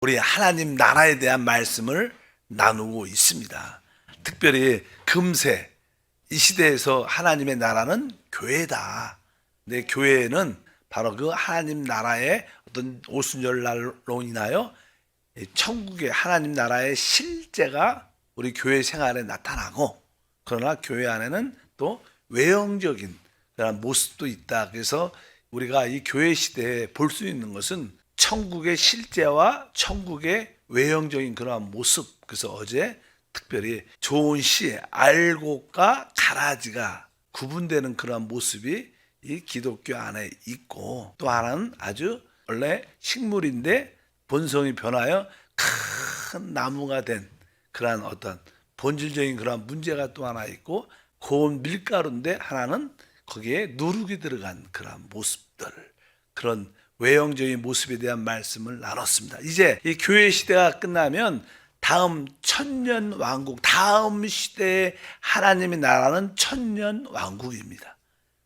우리 하나님 나라에 대한 말씀을 나누고 있습니다. 특별히 금세 이 시대에서 하나님의 나라는 교회다. 내 교회는 바로 그 하나님 나라의 어떤 오순절날로 인하여 천국의 하나님 나라의 실제가 우리 교회 생활에 나타나고, 그러나 교회 안에는 또 외형적인 그런 모습도 있다. 그래서 우리가 이 교회 시대에 볼 수 있는 것은 천국의 실제와 천국의 외형적인 그러한 모습. 그래서 어제 특별히 좋은 시에 알곡과 가라지가 구분되는 그러한 모습이 이 기독교 안에 있고, 또 하나는 아주 원래 식물인데 본성이 변하여 큰 나무가 된 그러한 어떤 본질적인 그러한 문제가 또 하나 있고, 고운 밀가루인데 하나는 거기에 누룩이 들어간 그러한 모습들, 그런 외형적인 모습에 대한 말씀을 나눴습니다. 이제 이 교회 시대가 끝나면 다음 천년 왕국, 다음 시대의 하나님의 나라는 천년 왕국입니다.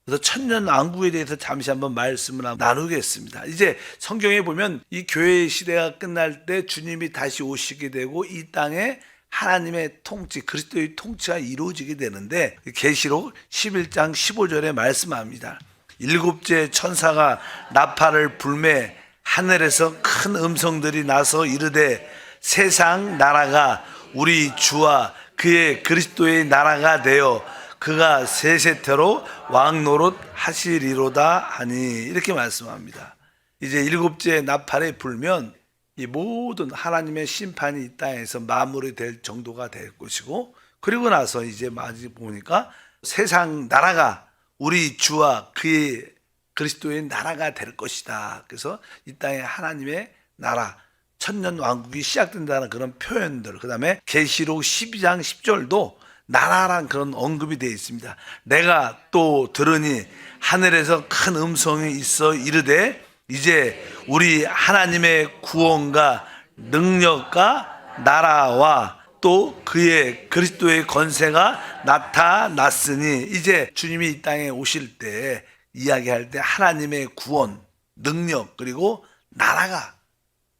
그래서 천년 왕국에 대해서 잠시 한번 말씀을 나누겠습니다. 이제 성경에 보면 이 교회 시대가 끝날 때 주님이 다시 오시게 되고 이 땅에 하나님의 통치, 그리스도의 통치가 이루어지게 되는데, 계시록 11장 15절에 말씀합니다. 일곱째 천사가 나팔을 불매 하늘에서 큰 음성들이 나서 이르되 세상 나라가 우리 주와 그의 그리스도의 나라가 되어 그가 세세태로 왕노릇 하시리로다 하니, 이렇게 말씀합니다. 이제 일곱째 나팔에 불면 이 모든 하나님의 심판이 이 땅에서 마무리될 정도가 될 것이고, 그리고 나서 이제 마지 보니까 세상 나라가 우리 주와 그의 그리스도의 나라가 될 것이다. 그래서 이 땅에 하나님의 나라, 천년 왕국이 시작된다는 그런 표현들, 그 다음에 계시록 12장 10절도 나라란 그런 언급이 되어 있습니다. 내가 또 들으니 하늘에서 큰 음성이 있어 이르되 이제 우리 하나님의 구원과 능력과 나라와 또 그의 그리스도의 권세가 나타났으니, 이제 주님이 이 땅에 오실 때 이야기할 때 하나님의 구원, 능력, 그리고 나라가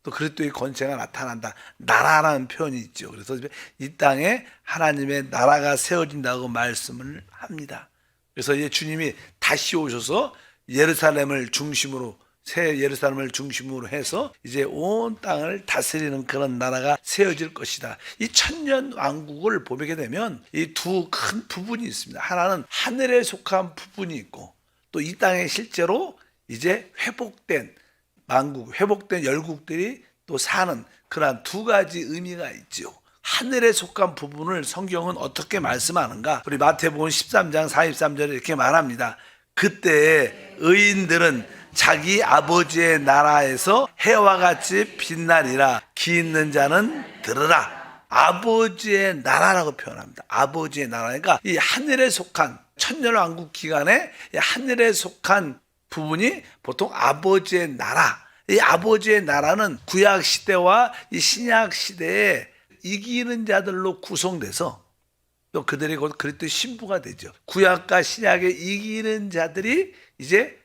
또 그리스도의 권세가 나타난다. 나라라는 표현이 있죠. 그래서 이 땅에 하나님의 나라가 세워진다고 말씀을 합니다. 그래서 이제 주님이 다시 오셔서 예루살렘을 중심으로, 새 예루살렘을 중심으로 해서 이제 온 땅을 다스리는 그런 나라가 세워질 것이다. 이 천년 왕국을 보게 되면 이 두 큰 부분이 있습니다. 하나는 하늘에 속한 부분이 있고, 또 이 땅에 실제로 이제 회복된 왕국, 회복된 열국들이 또 사는 그러한 두 가지 의미가 있죠. 하늘에 속한 부분을 성경은 어떻게 말씀하는가? 우리 마태복음 13장 43절에 이렇게 말합니다. 그때 의인들은 자기 아버지의 나라에서 해와 같이 빛나리라. 귀 있는 자는 들으라. 아버지의 나라라고 표현합니다. 아버지의 나라니까 이 하늘에 속한 천년왕국 기간에 이 하늘에 속한 부분이 보통 아버지의 나라. 이 아버지의 나라는 구약 시대와 이 신약 시대에 이기는 자들로 구성돼서 또 그들이 곧 그리스도의 신부가 되죠. 구약과 신약에 이기는 자들이 이제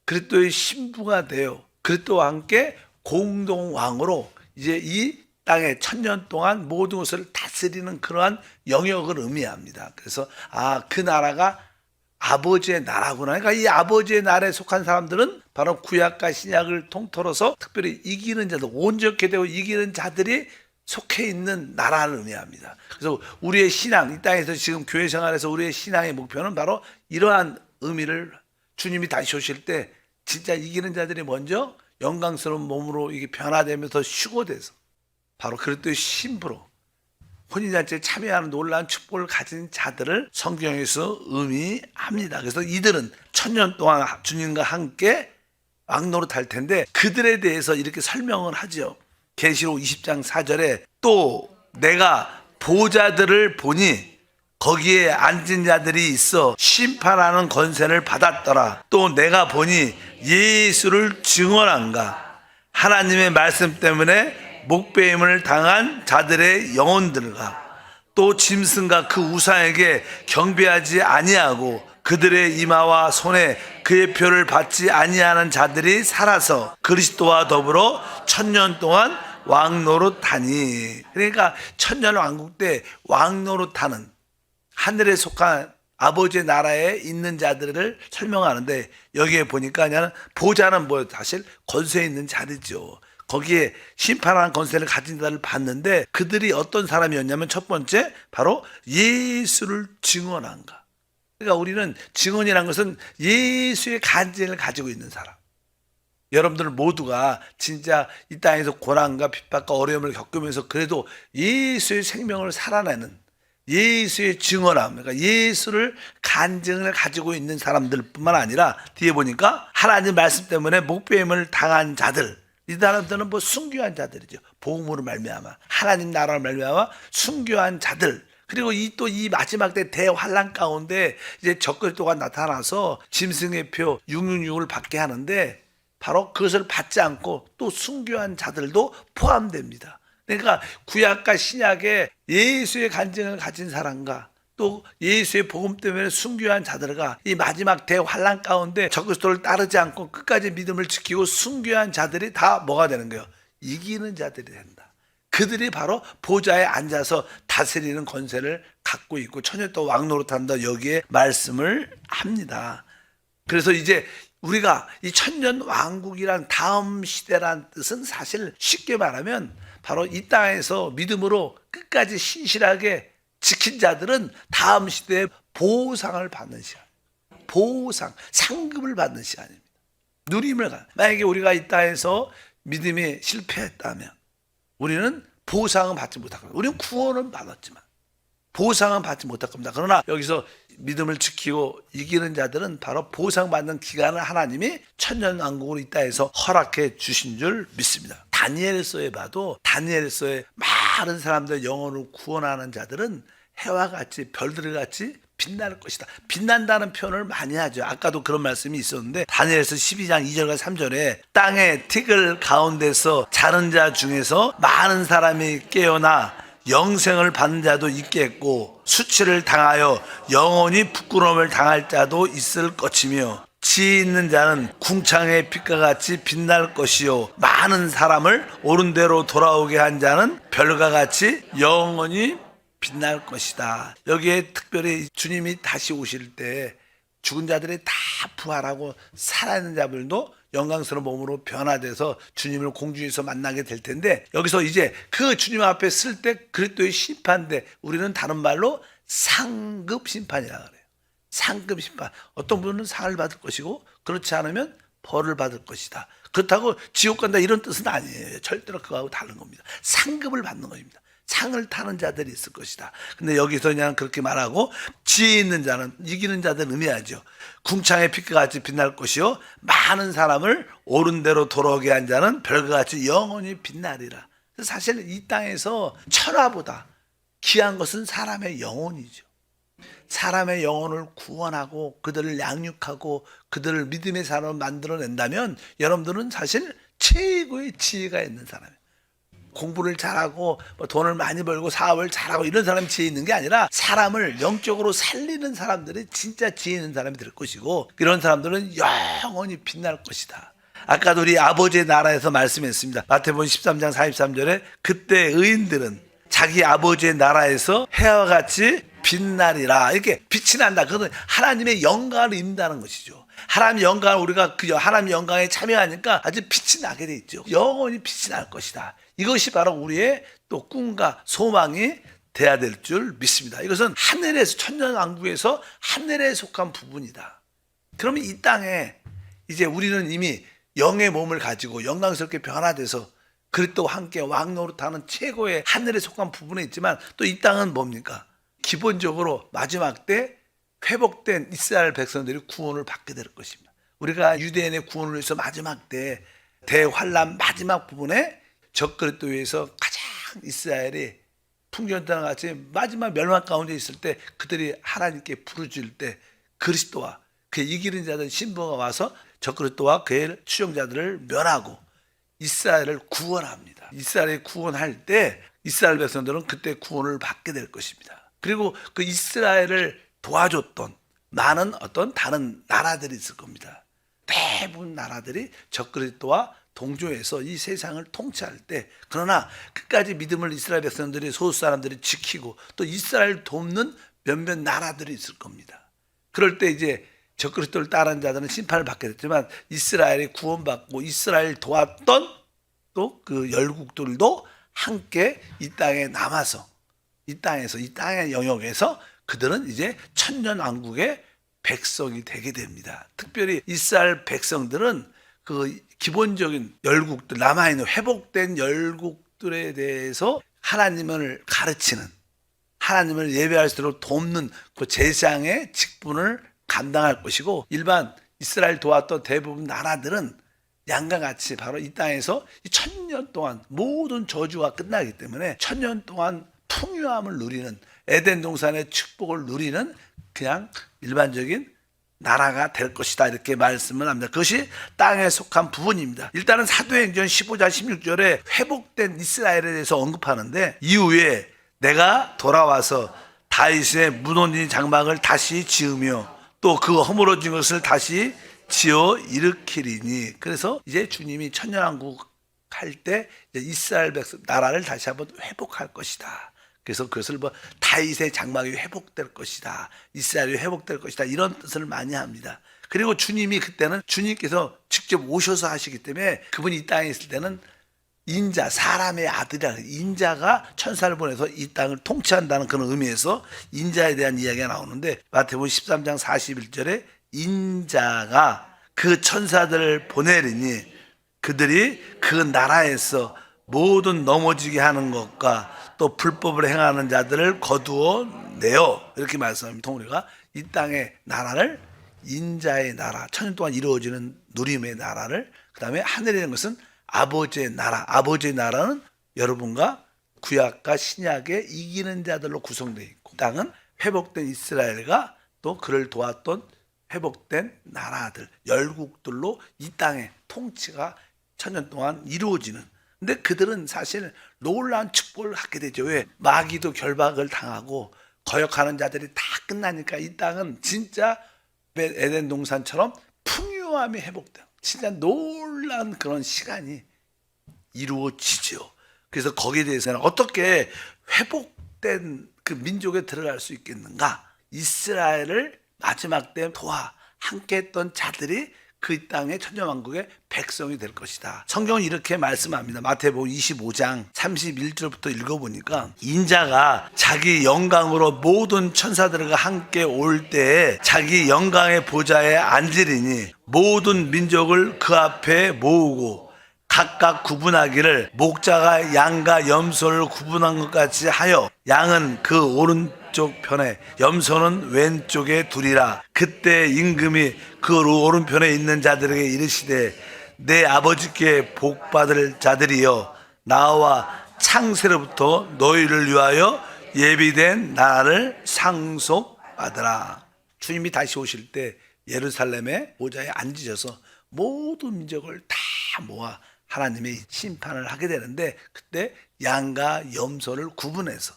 그리스도의 신부가 되어 그리스도와 함께 공동왕으로 이제 이 땅에 천년 동안 모든 것을 다스리는 그러한 영역을 의미합니다. 그래서 그 나라가 아버지의 나라구나. 그러니까 이 아버지의 나라에 속한 사람들은 바로 구약과 신약을 통틀어서 특별히 이기는 자들, 온전케 되고 이기는 자들이 속해 있는 나라를 의미합니다. 그래서 우리의 신앙, 이 땅에서 지금 교회 생활에서 우리의 신앙의 목표는 바로 이러한 의미를, 주님이 다시 오실 때 진짜 이기는 자들이 먼저 영광스러운 몸으로 이게 변화되면서 휴거돼서 바로 그리스도의 신부로 혼인잔치에 참여하는 놀라운 축복을 가진 자들을 성경에서 의미합니다. 그래서 이들은 천년 동안 주님과 함께 왕노릇 할 텐데 그들에 대해서 이렇게 설명을 하죠. 계시록 20장 4절에 또 내가 보좌들을 보니 거기에 앉은 자들이 있어 심판하는 권세를 받았더라. 또 내가 보니 예수를 증언한가. 하나님의 말씀 때문에 목배임을 당한 자들의 영혼들과 또 짐승과 그 우상에게 경배하지 아니하고 그들의 이마와 손에 그의 표를 받지 아니하는 자들이 살아서 그리스도와 더불어 천년 동안 왕노릇하니. 그러니까 천년왕국 때 왕노릇하는 하늘에 속한 아버지의 나라에 있는 자들을 설명하는데, 여기에 보니까 그냥 보좌는 뭐 사실 권세 있는 자리죠. 거기에 심판하는 권세를 가진 자를 봤는데, 그들이 어떤 사람이었냐면 첫 번째 바로 예수를 증언한가. 그러니까 우리는 증언이라는 것은 예수의 간증을 가지고 있는 사람. 여러분들 모두가 진짜 이 땅에서 고난과 핍박과 어려움을 겪으면서 그래도 예수의 생명을 살아내는 예수의 증언함, 그러니까 예수를 간증을 가지고 있는 사람들뿐만 아니라 뒤에 보니까 하나님 말씀 때문에 목배임을 당한 자들, 이 사람들은 뭐 순교한 자들이죠. 복음으로 말미암아 하나님 나라를 말미암아 순교한 자들. 그리고 이 마지막 때 대환란 가운데 이제 적그리스도가 나타나서 짐승의 표 666을 받게 하는데, 바로 그것을 받지 않고 또 순교한 자들도 포함됩니다. 그러니까 구약과 신약에 예수의 간증을 가진 사람과 또 예수의 복음 때문에 순교한 자들과 이 마지막 대환란 가운데 적그리스도를 따르지 않고 끝까지 믿음을 지키고 순교한 자들이 다 뭐가 되는 거예요? 이기는 자들이 된다. 그들이 바로 보좌에 앉아서 다스리는 권세를 갖고 있고 천년도 왕노릇한다, 여기에 말씀을 합니다. 그래서 이제 우리가 이 천년 왕국이란 다음 시대란 뜻은 사실 쉽게 말하면 바로 이 땅에서 믿음으로 끝까지 신실하게 지킨 자들은 다음 시대에 보상을 받는 시간, 보상, 상급을 받는 시간입니다. 누림을 가. 만약에 우리가 이 땅에서 믿음이 실패했다면 우리는 보상은 받지 못할 겁니다. 우리는 구원은 받았지만 보상은 받지 못할 겁니다. 그러나 여기서 믿음을 지키고 이기는 자들은 바로 보상받는 기간을 하나님이 천년왕국으로 있다 해서 허락해 주신 줄 믿습니다. 다니엘서에 봐도 다니엘서에 많은 사람들 영혼을 구원하는 자들은 해와 같이 별들 같이 빛날 것이다. 빛난다는 표현을 많이 하죠. 아까도 그런 말씀이 있었는데 다니엘서 12장 2절과 3절에 땅의 티끌 가운데서 자는 자 중에서 많은 사람이 깨어나 영생을 받는 자도 있겠고 수치를 당하여 영원히 부끄러움을 당할 자도 있을 것이며 지혜 있는 자는 궁창의 빛과 같이 빛날 것이요 많은 사람을 옳은 대로 돌아오게 한 자는 별과 같이 영원히 빛날 것이다. 여기에 특별히 주님이 다시 오실 때 죽은 자들이 다 부활하고 살아있는 자들도 영광스러운 몸으로 변화돼서 주님을 공중에서 만나게 될 텐데, 여기서 이제 그 주님 앞에 쓸 때 그리스도의 심판대, 우리는 다른 말로 상급 심판이라 그래요. 상급 심판. 어떤 분은 상을 받을 것이고 그렇지 않으면 벌을 받을 것이다. 그렇다고 지옥 간다 이런 뜻은 아니에요. 절대로 그거하고 다른 겁니다. 상급을 받는 겁니다. 상을 타는 자들이 있을 것이다. 근데 여기서 그냥 그렇게 말하고 지혜 있는 자는, 이기는 자들은 의미하죠. 궁창의 빛과 같이 빛날 것이요 많은 사람을 옳은 대로 돌아오게 한 자는 별과 같이 영원히 빛나리라. 사실 이 땅에서 천하보다 귀한 것은 사람의 영혼이죠. 사람의 영혼을 구원하고 그들을 양육하고 그들을 믿음의 사람을 만들어낸다면 여러분들은 사실 최고의 지혜가 있는 사람이에요. 공부를 잘하고 돈을 많이 벌고 사업을 잘하고 이런 사람이 지혜 있는 게 아니라 사람을 영적으로 살리는 사람들이 진짜 지혜 있는 사람이 될 것이고, 이런 사람들은 영원히 빛날 것이다. 아까도 우리 아버지의 나라에서 말씀했습니다. 마태복음 13장 43절에 그때 의인들은 자기 아버지의 나라에서 해와 같이 빛나리라. 이렇게 빛이 난다. 그것은 하나님의 영광을 입는다는 것이죠. 하나님의 영광을 우리가 그 하나님의 영광에 참여하니까 아주 빛이 나게 돼 있죠. 영원히 빛이 날 것이다. 이것이 바로 우리의 또 꿈과 소망이 돼야 될 줄 믿습니다. 이것은 하늘에서, 천년왕국에서 하늘에 속한 부분이다. 그러면 이 땅에 이제 우리는 이미 영의 몸을 가지고 영광스럽게 변화돼서 그리스도와 함께 왕노릇하는 최고의 하늘에 속한 부분에 있지만, 또 이 땅은 뭡니까? 기본적으로 마지막 때 회복된 이스라엘 백성들이 구원을 받게 될 것입니다. 우리가 유대인의 구원을 위해서 마지막 때 대환란 마지막 부분에 적그리스도에서 가장 이스라엘이 풍년과 같이 마지막 멸망 가운데 있을 때 그들이 하나님께 부르짖을 때 그리스도와 그의 이기는 자들 신부가 와서 적그리스도와 그의 추종자들을 멸하고 이스라엘을 구원합니다. 이스라엘을 구원할 때 이스라엘 백성들은 그때 구원을 받게 될 것입니다. 그리고 그 이스라엘을 도와줬던 많은 어떤 다른 나라들이 있을 겁니다. 대부분 나라들이 적그리스도와 동조해서 이 세상을 통치할 때, 그러나 끝까지 믿음을 이스라엘 백성들이, 소수 사람들이 지키고 또 이스라엘 돕는 몇몇 나라들이 있을 겁니다. 그럴 때 이제 적그리스도를 따르는 자들은 심판을 받게 됐지만, 이스라엘이 구원받고 이스라엘 도왔던 또 그 열국들도 함께 이 땅에 남아서, 이 땅에서, 이 땅의 영역에서 그들은 이제 천년왕국의 백성이 되게 됩니다. 특별히 이스라엘 백성들은 그 기본적인 열국들, 남아있는 회복된 열국들에 대해서 하나님을 가르치는, 하나님을 예배할 수 있도록 돕는 그 제사장의 직분을 감당할 것이고, 일반 이스라엘 도왔던 대부분 나라들은 양과 같이 바로 이 땅에서 이 1000년 동안 모든 저주가 끝나기 때문에 1000년 동안 풍요함을 누리는, 에덴 동산의 축복을 누리는 그냥 일반적인 나라가 될 것이다, 이렇게 말씀을 합니다. 그것이 땅에 속한 부분입니다. 일단은 사도행전 15장 16절에 회복된 이스라엘에 대해서 언급하는데, 이후에 내가 돌아와서 다윗의 무너진 장막을 다시 지으며 또 그 허물어진 것을 다시 지어 일으키리니. 그래서 이제 주님이 천년왕국 할 때 이스라엘 백성 나라를 다시 한번 회복할 것이다. 그래서 그것을 뭐 다윗의 장막이 회복될 것이다, 이스라엘이 회복될 것이다, 이런 뜻을 많이 합니다. 그리고 주님이 그때는 주님께서 직접 오셔서 하시기 때문에 그분이 이 땅에 있을 때는 인자, 사람의 아들이라, 인자가 천사를 보내서 이 땅을 통치한다는 그런 의미에서 인자에 대한 이야기가 나오는데, 마태복음 13장 41절에 인자가 그 천사들을 보내리니 그들이 그 나라에서 모든 넘어지게 하는 것과 또 불법을 행하는 자들을 거두어 내어, 이렇게 말씀합니다. 우리가 이 땅의 나라를 인자의 나라, 천년 동안 이루어지는 누림의 나라를, 그 다음에 하늘에 있는 것은 아버지의 나라, 아버지의 나라는 여러분과 구약과 신약의 이기는 자들로 구성되어 있고, 땅은 회복된 이스라엘과 또 그를 도왔던 회복된 나라들, 열국들로 이 땅의 통치가 천년 동안 이루어지는. 근데 그들은 사실 놀라운 축복을 갖게 되죠. 왜? 마귀도 결박을 당하고 거역하는 자들이 다 끝나니까 이 땅은 진짜 에덴 동산처럼 풍요함이 회복돼요. 진짜 놀라운 그런 시간이 이루어지죠. 그래서 거기에 대해서는 어떻게 회복된 그 민족에 들어갈 수 있겠는가? 이스라엘을 마지막 때 도와 함께 했던 자들이 그 땅의 천년왕국의 백성이 될 것이다. 성경은 이렇게 말씀합니다. 마태복음 25장 31절부터 읽어보니까, 인자가 자기 영광으로 모든 천사들과 함께 올 때에 자기 영광의 보좌에 앉으리니 모든 민족을 그 앞에 모으고 각각 구분하기를 목자가 양과 염소를 구분한 것 같이 하여 양은 그 오른쪽 편에 염소는 왼쪽에 두리라. 그때 임금이 그 오른편에 있는 자들에게 이르시되, 내 아버지께 복받을 자들이여, 나와 창세로부터 너희를 위하여 예비된 나라를 상속받으라. 주님이 다시 오실 때 예루살렘의 보좌에 앉으셔서 모든 민족을 다 모아 하나님의 심판을 하게 되는데, 그때 양과 염소를 구분해서,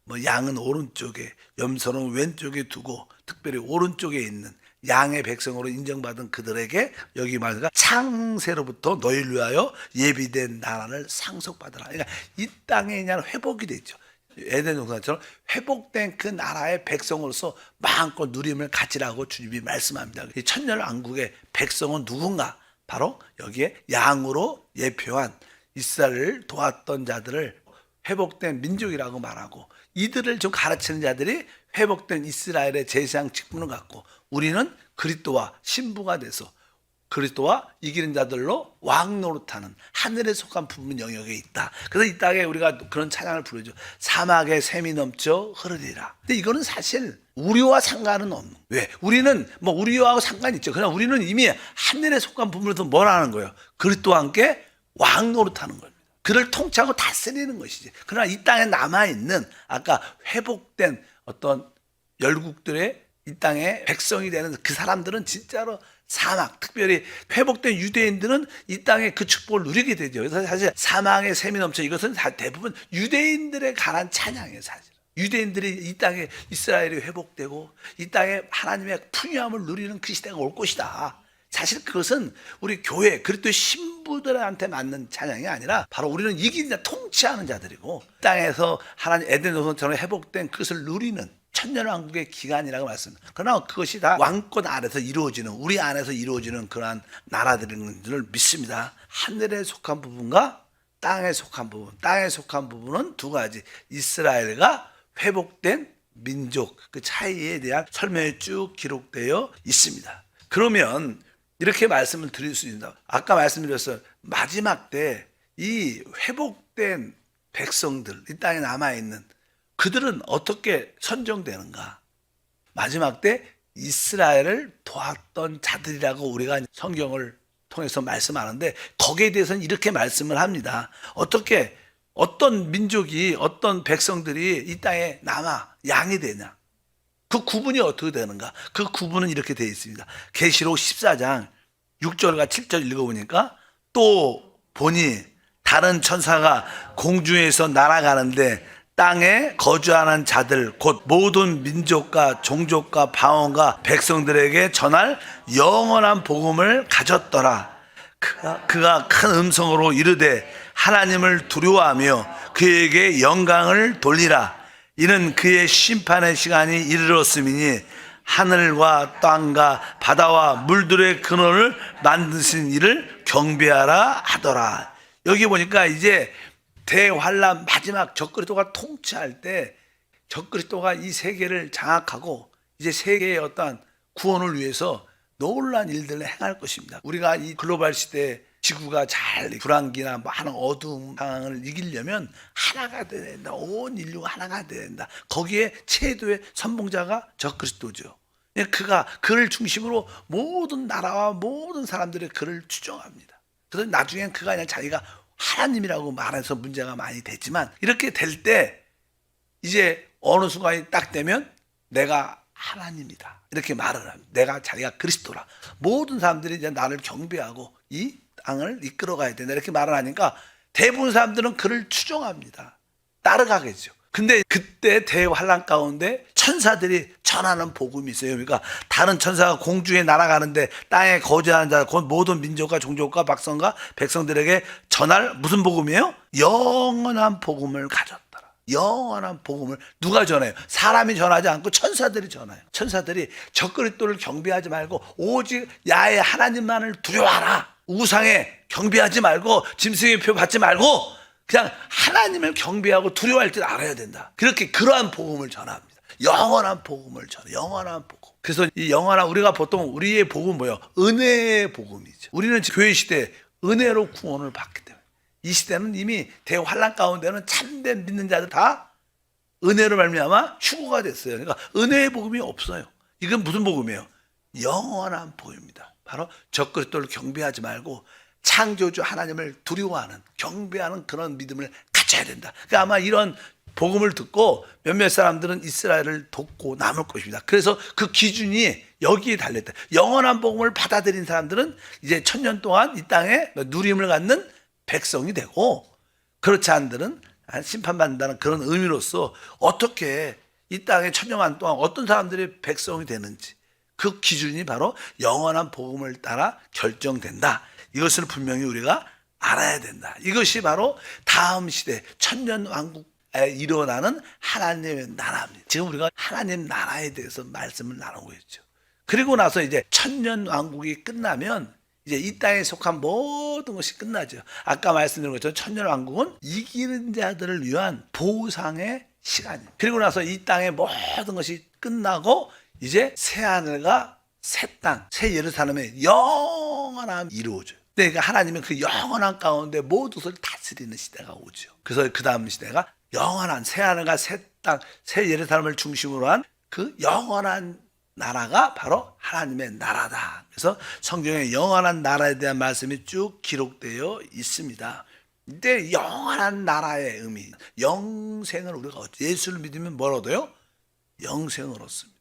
뭐 양은 오른쪽에 염소는 왼쪽에 두고, 특별히 오른쪽에 있는 양의 백성으로 인정받은 그들에게 여기 말하니까 창세로부터 너희를 위하여 예비된 나라를 상속받으라. 그러니까 이 땅에 그냥 회복이 되죠. 에덴 동산처럼 회복된 그 나라의 백성으로서 마음껏 누림을 가지라고 주님이 말씀합니다. 이 천년왕국의 백성은 누군가? 바로 여기에 양으로 예표한 이스라엘을 도왔던 자들을 회복된 민족이라고 말하고, 이들을 좀 가르치는 자들이 회복된 이스라엘의 제사장 직분을 갖고, 우리는 그리스도와 신부가 돼서 그리스도와 이기는 자들로 왕 노릇하는 하늘에 속한 부분 영역에 있다. 그래서 이 땅에 우리가 그런 찬양을 부르죠. 사막에 샘이 넘쳐 흐르리라. 근데 이거는 사실 우리와 상관은 없는. 왜? 우리는 뭐 우리와 상관이 있죠. 그냥 우리는 이미 하늘에 속한 부분에서 뭘 하는 거예요? 그리스도와 함께 왕 노릇하는 겁니다. 그를 통치하고 다스리는 것이지. 그러나 이 땅에 남아있는 아까 회복된 어떤 열국들의 이 땅의 백성이 되는 그 사람들은 진짜로 사막, 특별히 회복된 유대인들은 이 땅에 그 축복을 누리게 되죠. 그래서 사실 사막에 샘이 넘쳐, 이것은 대부분 유대인들에 관한 찬양이에요. 사실 유대인들이 이 땅에 이스라엘이 회복되고 이 땅에 하나님의 풍요함을 누리는 그 시대가 올 것이다. 사실 그것은 우리 교회 그리스도의 신부들한테 맞는 찬양이 아니라 바로 우리는 이기는 자, 통치하는 자들이고 땅에서 하나님 에덴 동산처럼 회복된 그것을 누리는 천년왕국의 기간이라고 말씀합니다. 그러나 그것이 다 왕권 아래서 이루어지는, 우리 안에서 이루어지는 그러한 나라들인 줄 믿습니다. 하늘에 속한 부분과 땅에 속한 부분. 땅에 속한 부분은 두 가지, 이스라엘과 회복된 민족, 그 차이에 대한 설명이 쭉 기록되어 있습니다. 그러면 이렇게 말씀을 드릴 수 있습니다. 아까 말씀드렸어요. 마지막 때 이 회복된 백성들, 이 땅에 남아있는 그들은 어떻게 선정되는가? 마지막 때 이스라엘을 도왔던 자들이라고 우리가 성경을 통해서 말씀하는데, 거기에 대해서는 이렇게 말씀을 합니다. 어떻게 어떤 민족이, 어떤 백성들이 이 땅에 남아 양이 되냐? 그 구분이 어떻게 되는가? 그 구분은 이렇게 되어 있습니다. 계시록 14장 6절과 7절 읽어보니까, 또 보니 다른 천사가 공중에서 날아가는데 땅에 거주하는 자들 곧 모든 민족과 종족과 방언과 백성들에게 전할 영원한 복음을 가졌더라. 그가 큰 음성으로 이르되 하나님을 두려워하며 그에게 영광을 돌리라. 이는 그의 심판의 시간이 이르렀음이니 하늘과 땅과 바다와 물들의 근원을 만드신 이를 경배하라 하더라. 여기 보니까 이제 대환란 마지막 적그리스도가 통치할 때 적그리스도가 이 세계를 장악하고 이제 세계의 어떠한 구원을 위해서 놀라운 일들을 행할 것입니다. 우리가 이 글로벌 시대에 지구가 잘 불황기나 많은 어두운 상황을 이기려면 하나가 돼야 된다. 온 인류가 하나가 돼야 된다. 거기에 최도의 선봉자가 적그리스도죠. 그를 중심으로 모든 나라와 모든 사람들의 그를 추종합니다. 그래서 나중엔 그가 아니라 자기가 하나님이라고 말해서 문제가 많이 됐지만, 이렇게 될 때 이제 어느 순간이 딱 되면 내가 하나님이다 이렇게 말을 합니다. 내가 자기가 그리스도라. 모든 사람들이 이제 나를 경배하고 이 땅을 이끌어가야 된다 이렇게 말을 하니까 대부분 사람들은 그를 추종합니다. 따라가겠죠. 근데 그때 대환란 가운데 천사들이 전하는 복음이 있어요. 그러니까 다른 천사가 공중에 날아가는데 땅에 거주하는 자 곧 모든 민족과 종족과 박성과 백성들에게 전할 무슨 복음이에요? 영원한 복음을 가졌더라. 영원한 복음을 누가 전해요? 사람이 전하지 않고 천사들이 전해요. 천사들이 적그리스도를 경배하지 말고 오직 야훼 하나님만을 두려워하라. 우상에 경배하지 말고 짐승의 표 받지 말고 그냥 하나님을 경배하고 두려워할 줄 알아야 된다. 그러한 복음을 전합니다. 영원한 복음을 전해. 영원한 복음. 그래서 이 영원한, 우리가 보통 우리의 복음은 뭐예요? 은혜의 복음이죠. 우리는 교회 시대에 은혜로 구원을 받기 때문에, 이 시대는 이미 대환란 가운데는 참된 믿는 자들 다 은혜로 말미암아 휴거가 됐어요. 그러니까 은혜의 복음이 없어요. 이건 무슨 복음이에요? 영원한 복음입니다. 바로 적그리스도를 경배하지 말고 창조주 하나님을 두려워하는, 경배하는 그런 믿음을 가져야 된다. 그러니까 아마 이런 복음을 듣고 몇몇 사람들은 이스라엘을 돕고 남을 것입니다. 그래서 그 기준이 여기에 달렸다. 영원한 복음을 받아들인 사람들은 이제 1000년 동안 이 땅에 누림을 갖는 백성이 되고, 그렇지 않은 심판받는다는 그런 의미로서 어떻게 이 땅에 1000년 동안 어떤 사람들이 백성이 되는지 그 기준이 바로 영원한 복음을 따라 결정된다. 이것을 분명히 우리가 알아야 된다. 이것이 바로 다음 시대 천년 왕국에 일어나는 하나님의 나라입니다. 지금 우리가 하나님 나라에 대해서 말씀을 나누고 있죠. 그리고 나서 이제 천년 왕국이 끝나면 이제 이 땅에 속한 모든 것이 끝나죠. 아까 말씀드린 것처럼 천년 왕국은 이기는 자들을 위한 보상의 시간입니다. 그리고 나서 이 땅의 모든 것이 끝나고 이제 새 하늘과 새 땅, 새 예루살렘의 영원함이 이루어져요. 그러니까 하나님은 그 영원한 가운데 모든 것을 다스리는 시대가 오죠. 그래서 그 다음 시대가 영원한 새 하늘과 새 땅, 새 예루살렘을 중심으로 한 그 영원한 나라가 바로 하나님의 나라다. 그래서 성경에 영원한 나라에 대한 말씀이 쭉 기록되어 있습니다. 이때 영원한 나라의 의미, 영생을 우리가 예수를 믿으면 뭘 얻어요? 영생을 얻습니다.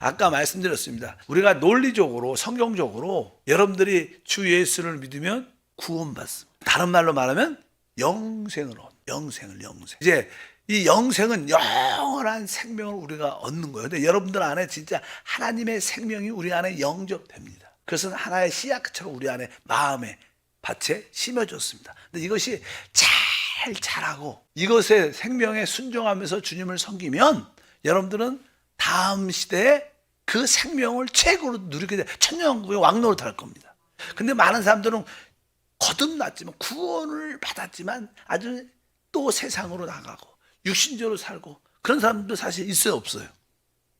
아까 말씀드렸습니다. 우리가 논리적으로, 성경적으로 여러분들이 주 예수를 믿으면 구원받습니다. 다른 말로 말하면 영생을 얻어. 영생. 이제 이 영생은 영원한 생명을 우리가 얻는 거예요. 근데 여러분들 안에 진짜 하나님의 생명이 우리 안에 영접됩니다. 그것은 하나의 씨앗처럼 우리 안에 마음에 밭에 심어졌습니다. 근데 이것이 잘 자라고 이것의 생명에 순종하면서 주님을 섬기면 여러분들은 다음 시대에 그 생명을 최고로 누리게 돼 천년왕국의 왕노릇 할 겁니다. 근데 많은 사람들은 거듭났지만 구원을 받았지만 아주 또 세상으로 나가고 육신적으로 살고 그런 사람도 사실 있어요, 없어요?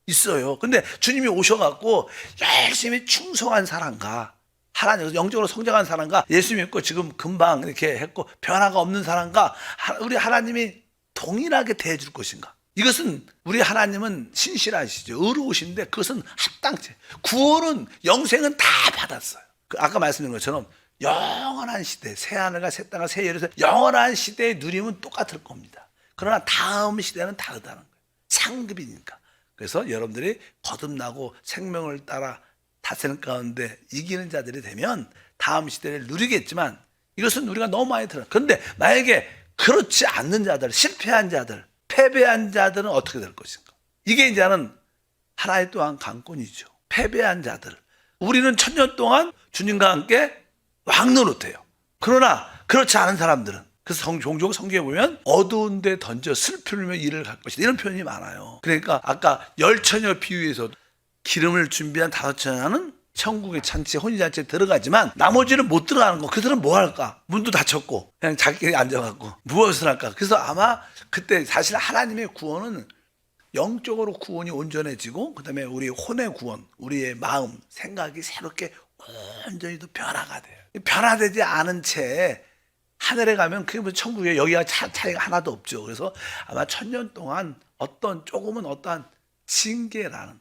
있어요. 근데 주님이 오셔갖고 열심히 충성한 사람과 하나님 영적으로 성장한 사람과 예수 믿고 지금 금방 이렇게 했고 변화가 없는 사람과 우리 하나님이 동일하게 대해줄 것인가? 이것은 우리 하나님은 신실하시죠. 의로우신데 그것은 합당체. 구원은 영생은 다 받았어요. 아까 말씀드린 것처럼 영원한 시대, 새하늘과 새 땅과 새 예루살렘 영원한 시대의 누림은 똑같을 겁니다. 그러나 다음 시대는 다르다는 거예요. 상급이니까. 그래서 여러분들이 거듭나고 생명을 따라 다스리는 가운데 이기는 자들이 되면 다음 시대를 누리겠지만 이것은 우리가 너무 많이 들어요. 그런데 만약에 그렇지 않는 자들, 실패한 자들, 패배한 자들은 어떻게 될 것인가? 이게 이제는 하나의 또한 관건이죠. 패배한 자들. 우리는 천년 동안 주님과 함께 왕노릇해요. 그러나 그렇지 않은 사람들은 그래서 종종 성경에 보면 어두운 데 던져 슬픔을 흘리며 이를 갈 것이다 이런 표현이 많아요. 그러니까 아까 열 처녀 비유에서 기름을 준비한 다섯 처녀는 천국의 잔치에 혼인잔치에 들어가지만 나머지는 못 들어가는 거. 그들은 뭐 할까? 문도 닫혔고 그냥 자기끼리 앉아갖고 무엇을 할까? 그래서 아마 그때 사실 하나님의 구원은 영적으로 구원이 온전해지고 그다음에 우리 혼의 구원, 우리의 마음, 생각이 새롭게 온전히 또 변화가 돼요. 변화되지 않은 채 하늘에 가면 그게 무슨 천국에 여기가 차이가 하나도 없죠. 그래서 아마 천년 동안 조금은 어떠한 징계라는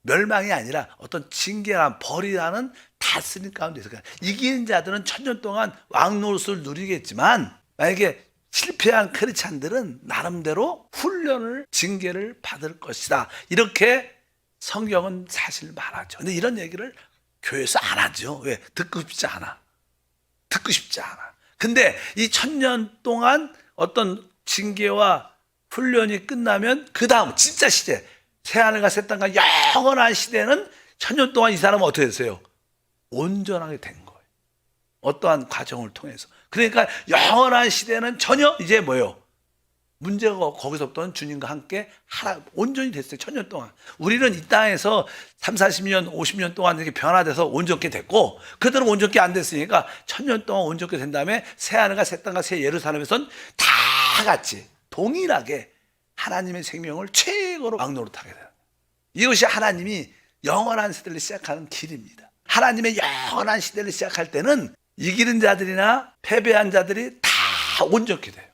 멸망이 아니라 어떤 징계란 벌이라는 다스림 가운데서 이기는 자들은 천년 동안 왕노릇을 누리겠지만 만약에 실패한 크리스찬들은 나름대로 훈련을 징계를 받을 것이다. 이렇게 성경은 사실 말하죠. 근데 이런 얘기를 교회에서 안 하죠. 왜? 듣고 싶지 않아. 듣고 싶지 않아. 근데 이 천년 동안 어떤 징계와 훈련이 끝나면 그 다음 진짜 시대 새하늘과 새 땅과 영원한 시대는 천년 동안 이 사람은 어떻게 됐어요? 온전하게 된 거예요. 어떠한 과정을 통해서. 그러니까 영원한 시대는 전혀 이제 뭐예요? 문제가 거기서부터는 주님과 함께 온전히 됐어요. 천년 동안. 우리는 이 땅에서 3, 40년, 50년 동안 이렇게 변화돼서 온전케 됐고 그들은 온전케 안 됐으니까 천년 동안 온전케 된 다음에 새하늘과 새 땅과 새 예루살렘에선 다 같이 동일하게 하나님의 생명을 최고로 왕노릇하게 돼요. 이것이 하나님이 영원한 시대를 시작하는 길입니다. 하나님의 영원한 시대를 시작할 때는 이기는 자들이나 패배한 자들이 다 온전케 돼요.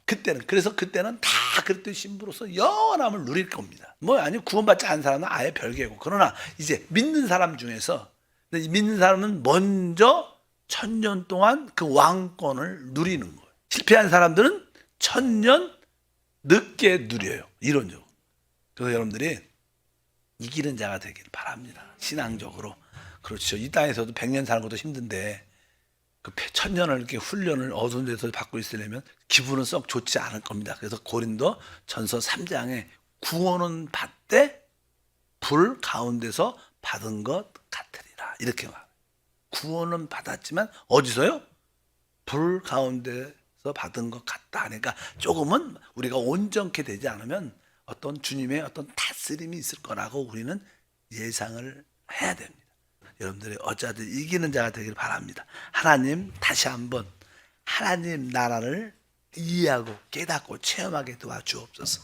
그래서 그때는 다 그리스도의 신부로서 영원함을 누릴 겁니다. 아니 구원받지 않은 사람은 아예 별개고. 그러나 이제 믿는 사람 중에서 믿는 사람은 먼저 천년 동안 그 왕권을 누리는 거예요. 실패한 사람들은 천년 늦게 누려요. 이론적으로. 그래서 여러분들이 이기는 자가 되길 바랍니다. 신앙적으로. 그렇죠. 이 땅에서도 100년 사는 것도 힘든데 그 천년을 이렇게 훈련을 어두운 데서 받고 있으려면 기분은 썩 좋지 않을 겁니다. 그래서 고린도 전서 3장에 구원은 받되 불 가운데서 받은 것 같으리라. 이렇게 말해요. 구원은 받았지만 어디서요? 불 가운데서 받은 것 같다. 그러니까 조금은 우리가 온전케 되지 않으면 어떤 주님의 어떤 다스림이 있을 거라고 우리는 예상을 해야 됩니다. 여러분들이 어찌하든 이기는 자가 되길 바랍니다. 하나님 다시 한번 하나님 나라를 이해하고 깨닫고 체험하게 도와주옵소서.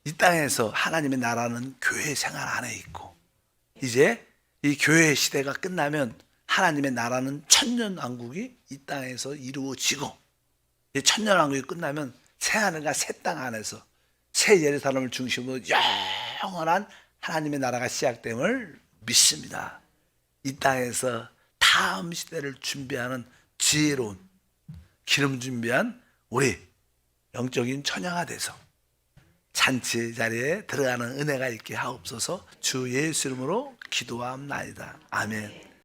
이 땅에서 하나님의 나라는 교회 생활 안에 있고 이제 이 교회 시대가 끝나면 하나님의 나라는 천년왕국이 이 땅에서 이루어지고 이 천년왕국이 끝나면 새하늘과 새 땅 안에서 새 예루살렘을 중심으로 영원한 하나님의 나라가 시작됨을 믿습니다. 이 땅에서 다음 시대를 준비하는 지혜로운 기름 준비한 우리 영적인 처녀가 돼서 잔치 자리에 들어가는 은혜가 있게 하옵소서. 주 예수 이름으로 기도하옵나이다. 아멘.